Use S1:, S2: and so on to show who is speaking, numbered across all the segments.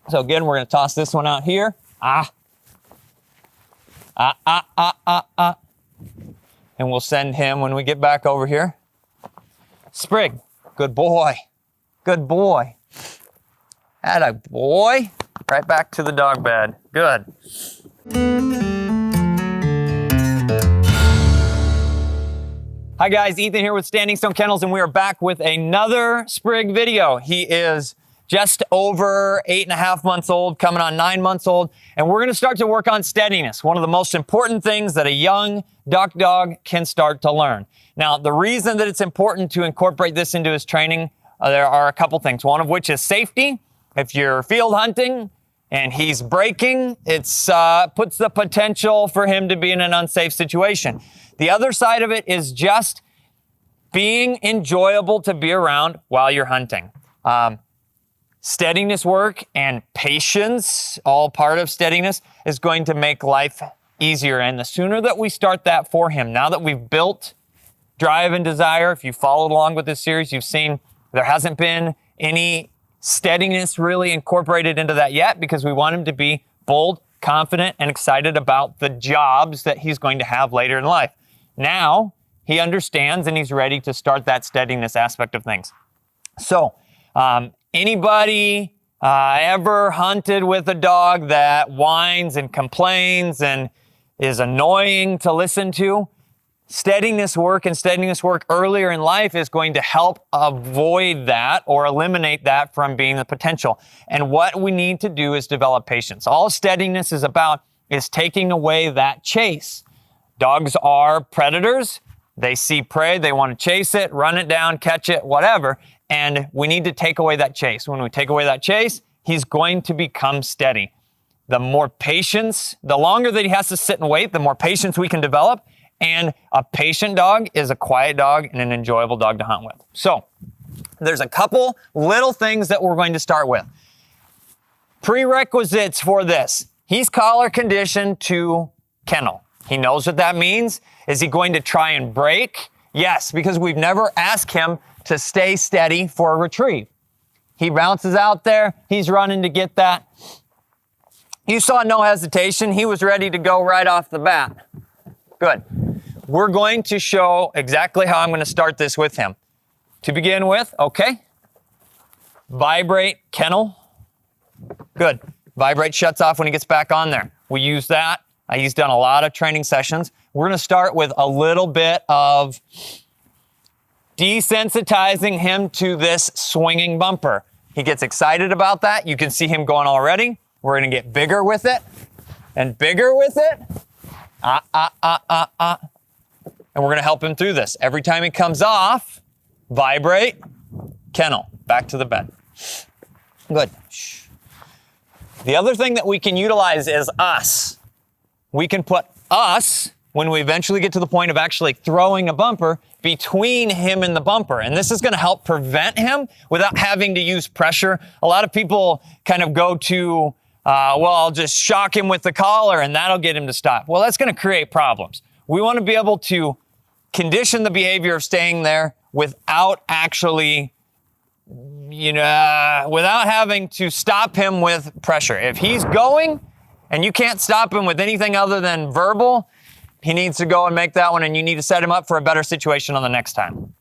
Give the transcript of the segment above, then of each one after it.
S1: So again, we're going to toss this one out here. And we'll send him when we get back over here. Sprig, good boy. Good boy. Atta boy. Right back to the dog bed. Good. Hi guys, Ethan here with Standing Stone Kennels, and we are back with another Sprig video. He is just over 8.5 months old, coming on 9 months old, and we're gonna start to work on steadiness, one of the most important things that a young duck dog can start to learn. Now, the reason that it's important to incorporate this into his training, there are a couple things, one of which is safety. If you're field hunting and he's breaking, it puts the potential for him to be in an unsafe situation. The other side of it is just being enjoyable to be around while you're hunting. Steadiness work and patience, all part of steadiness, is going to make life easier. And the sooner that we start that for him, now that we've built drive and desire, if you followed along with this series, you've seen there hasn't been any steadiness really incorporated into that yet, because we want him to be bold, confident, and excited about the jobs that he's going to have later in life. Now he understands and he's ready to start that steadiness aspect of things. So, anybody ever hunted with a dog that whines and complains and is annoying to listen to? Steadiness work and steadiness work earlier in life is going to help avoid that or eliminate that from being the potential. And what we need to do is develop patience. All steadiness is about is taking away that chase. Dogs are predators. They see prey, they want to chase it, run it down, catch it, whatever. And we need to take away that chase. When we take away that chase, he's going to become steady. The more patience, the longer that he has to sit and wait, the more patience we can develop. And a patient dog is a quiet dog and an enjoyable dog to hunt with. So there's a couple little things that we're going to start with. Prerequisites for this. He's collar conditioned to kennel. He knows what that means. Is he going to try and break? Yes, because we've never asked him to stay steady for a retrieve. He bounces out there. He's running to get that. You saw no hesitation. He was ready to go right off the bat. Good. We're going to show exactly how I'm going to start this with him. To begin with, okay. Vibrate kennel. Good. Vibrate shuts off when he gets back on there. We use that. He's done a lot of training sessions. We're going to start with a little bit of desensitizing him to this swinging bumper. He gets excited about that. You can see him going already. We're going to get bigger with it and bigger with it. And we're going to help him through this. Every time he comes off, vibrate, kennel, back to the bed. Good. The other thing that we can utilize is us. We can put us, when we eventually get to the point of actually throwing a bumper, between him and the bumper. And this is going to help prevent him without having to use pressure. A lot of people kind of go to, well, I'll just shock him with the collar and that'll get him to stop. Well, that's going to create problems. We want to be able to condition the behavior of staying there without actually, without having to stop him with pressure. If he's going and you can't stop him with anything other than verbal, he needs to go and make that one, and you need to set him up for a better situation on the next time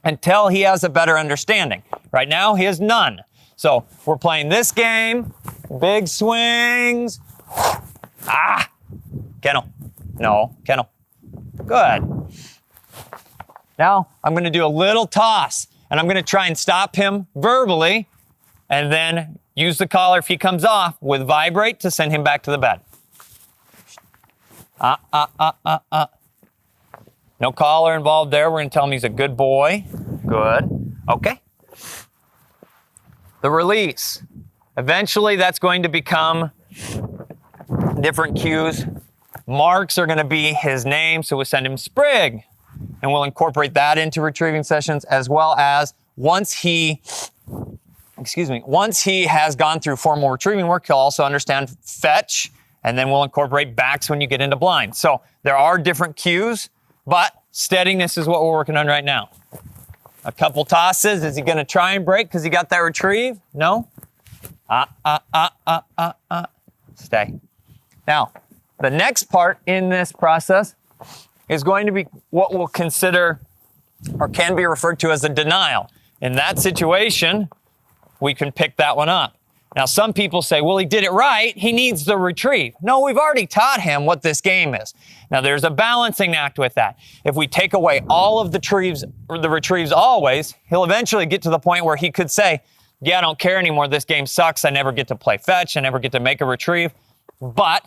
S1: until he has a better understanding. Right now, he has none. So we're playing this game, big swings. Kennel. No, kennel. Good. Now I'm going to do a little toss, and I'm going to try and stop him verbally, and then use the collar if he comes off with vibrate to send him back to the bed. No collar involved there. We're going to tell him he's a good boy. Good. Okay. The release. Eventually, that's going to become different cues. Marks are going to be his name, so we'll send him Sprig. And we'll incorporate that into retrieving sessions, as well as once he has gone through formal retrieving work, he'll also understand fetch, and then we'll incorporate backs when you get into blind. So there are different cues, but steadiness is what we're working on right now. A couple tosses. Is he going to try and break because he got that retrieve? No? Stay. Now, the next part in this process is going to be what we'll consider or can be referred to as a denial. In that situation, we can pick that one up. Now, some people say, well, he did it right. He needs the retrieve. No, we've already taught him what this game is. Now, there's a balancing act with that. If we take away all of the retrieves always, he'll eventually get to the point where he could say, yeah, I don't care anymore. This game sucks. I never get to play fetch. I never get to make a retrieve. But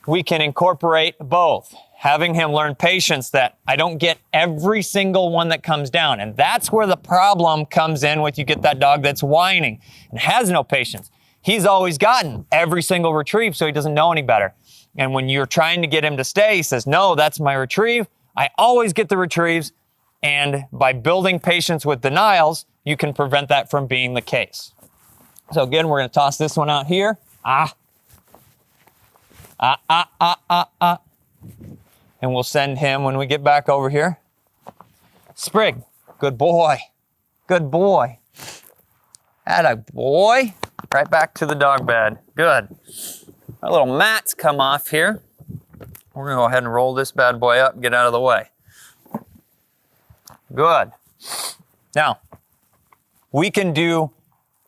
S1: we can incorporate both, having him learn patience that I don't get every single one that comes down. And that's where the problem comes in with you get that dog that's whining and has no patience. He's always gotten every single retrieve, so he doesn't know any better. And when you're trying to get him to stay, he says, no, that's my retrieve. I always get the retrieves. And by building patience with denials, you can prevent that from being the case. So again, we're going to toss this one out here. And we'll send him when we get back over here. Sprig, good boy. Good boy. Atta boy. Right back to the dog bed. Good. Our little mat's come off here. We're going to go ahead and roll this bad boy up and get out of the way. Good. Now, we can do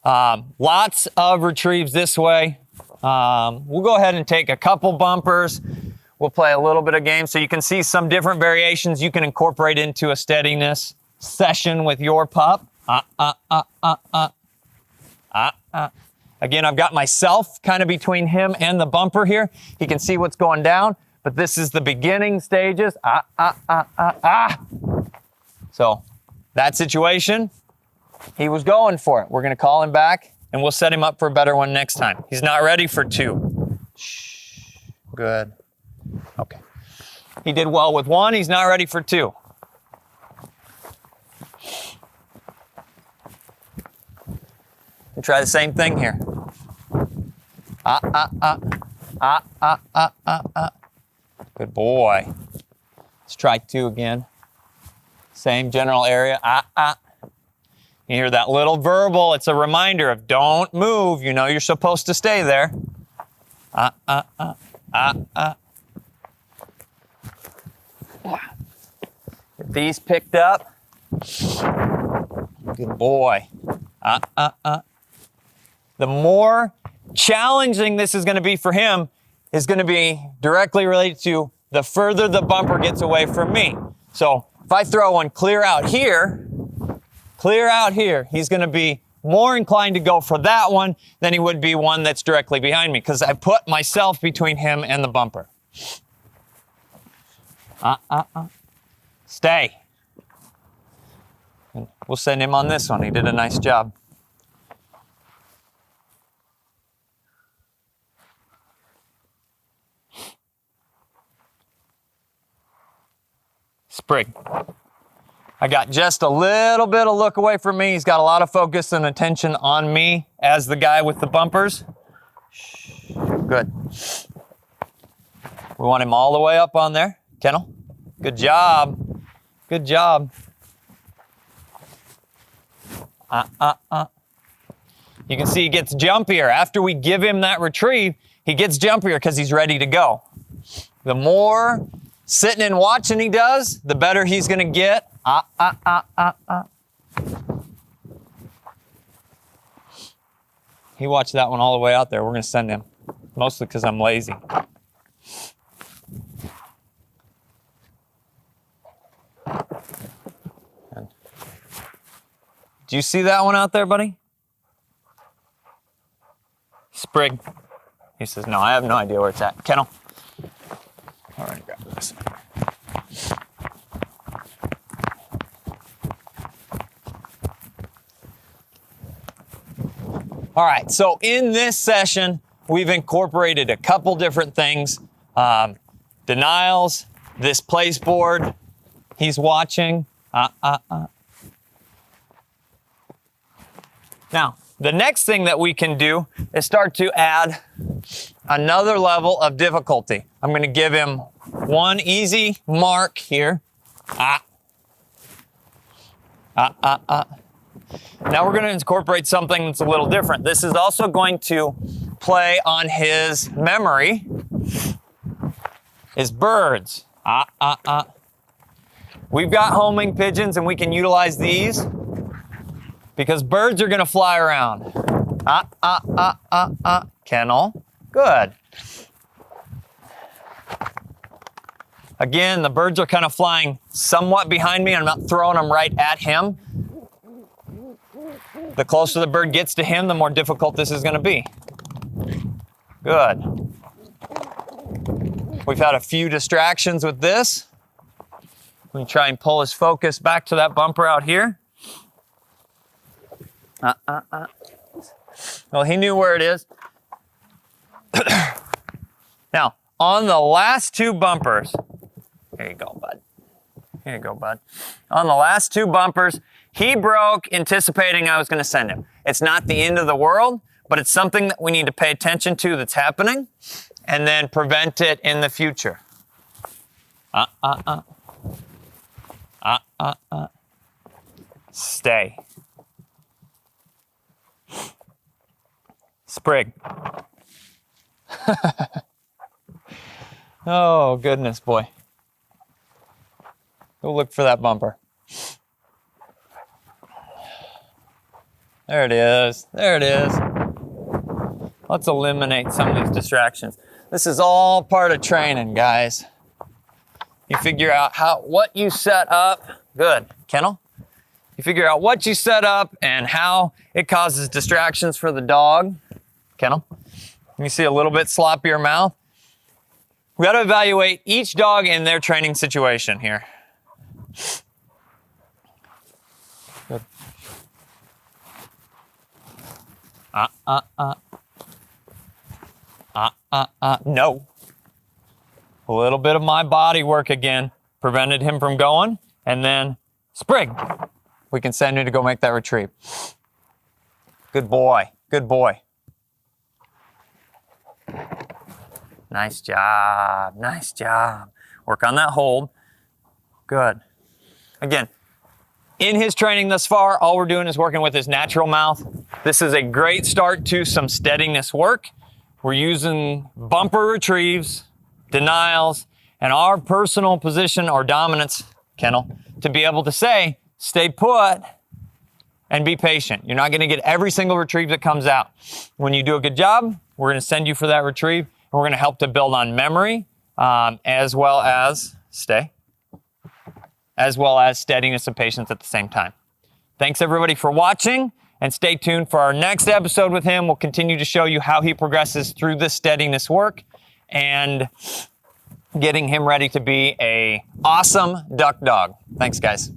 S1: lots of retrieves this way. We'll go ahead and take a couple bumpers. We'll play a little bit of game so you can see some different variations you can incorporate into a steadiness session with your pup. Again, I've got myself kind of between him and the bumper here. He can see what's going down, but this is the beginning stages. So that situation, he was going for it. We're going to call him back and we'll set him up for a better one next time. He's not ready for 2. Shh. Good. Okay. He did well with 1. He's not ready for 2. And try the same thing here. Good boy. Let's try 2 again. Same general area. You hear that little verbal. It's a reminder of don't move. You know you're supposed to stay there. Get these picked up. Good boy. The more challenging this is going to be for him is going to be directly related to the further the bumper gets away from me. So if I throw one clear out here, he's going to be more inclined to go for that one than he would be one that's directly behind me because I put myself between him and the bumper. Stay. And we'll send him on this one. He did a nice job. Sprig. I got just a little bit of look away from me. He's got a lot of focus and attention on me as the guy with the bumpers. Good. We want him all the way up on there. Kennel. Good job. Good job. You can see he gets jumpier. After we give him that retrieve, he gets jumpier because he's ready to go. The more sitting and watching he does, the better he's going to get. He watched that one all the way out there. We're going to send him, mostly because I'm lazy. Do you see that one out there, buddy? Sprig. He says, no, I have no idea where it's at. Kennel. All right, grab this. All right, so in this session, we've incorporated a couple different things. Denials, this place board, he's watching. Now, the next thing that we can do is start to add another level of difficulty. I'm going to give him one easy mark here. Now we're going to incorporate something that's a little different. This is also going to play on his memory, is birds. We've got homing pigeons and we can utilize these because birds are going to fly around. Kennel. Good. Again, the birds are kind of flying somewhat behind me. I'm not throwing them right at him. The closer the bird gets to him, the more difficult this is going to be. Good. We've had a few distractions with this. We can try and pull his focus back to that bumper out here. Well, he knew where it is. Now, on the last two bumpers, here you go, bud. Here you go, bud. On the last two bumpers, he broke anticipating I was going to send him. It's not the end of the world, but it's something that we need to pay attention to that's happening and then prevent it in the future. Stay. Sprig. Oh, goodness, boy. Go look for that bumper. There it is. There it is. Let's eliminate some of these distractions. This is all part of training, guys. You figure out what you set up. Good. Kennel? You figure out what you set up and how it causes distractions for the dog. Kennel? You see a little bit sloppier mouth? We got to evaluate each dog in their training situation here. Good. No. A little bit of my body work again prevented him from going, and then sprig. We can send him to go make that retrieve. Good boy. Good boy. Nice job. Nice job. Work on that hold. Good. Again, in his training thus far, all we're doing is working with his natural mouth. This is a great start to some steadiness work. We're using bumper retrieves, denials, and our personal position or dominance, Kennel, to be able to say, stay put and be patient. You're not going to get every single retrieve that comes out. When you do a good job, we're going to send you for that retrieve, and we're going to help to build on memory, as well as steadiness and patience at the same time. Thanks everybody for watching, and stay tuned for our next episode with him. We'll continue to show you how he progresses through this steadiness work and getting him ready to be an awesome duck dog. Thanks, guys.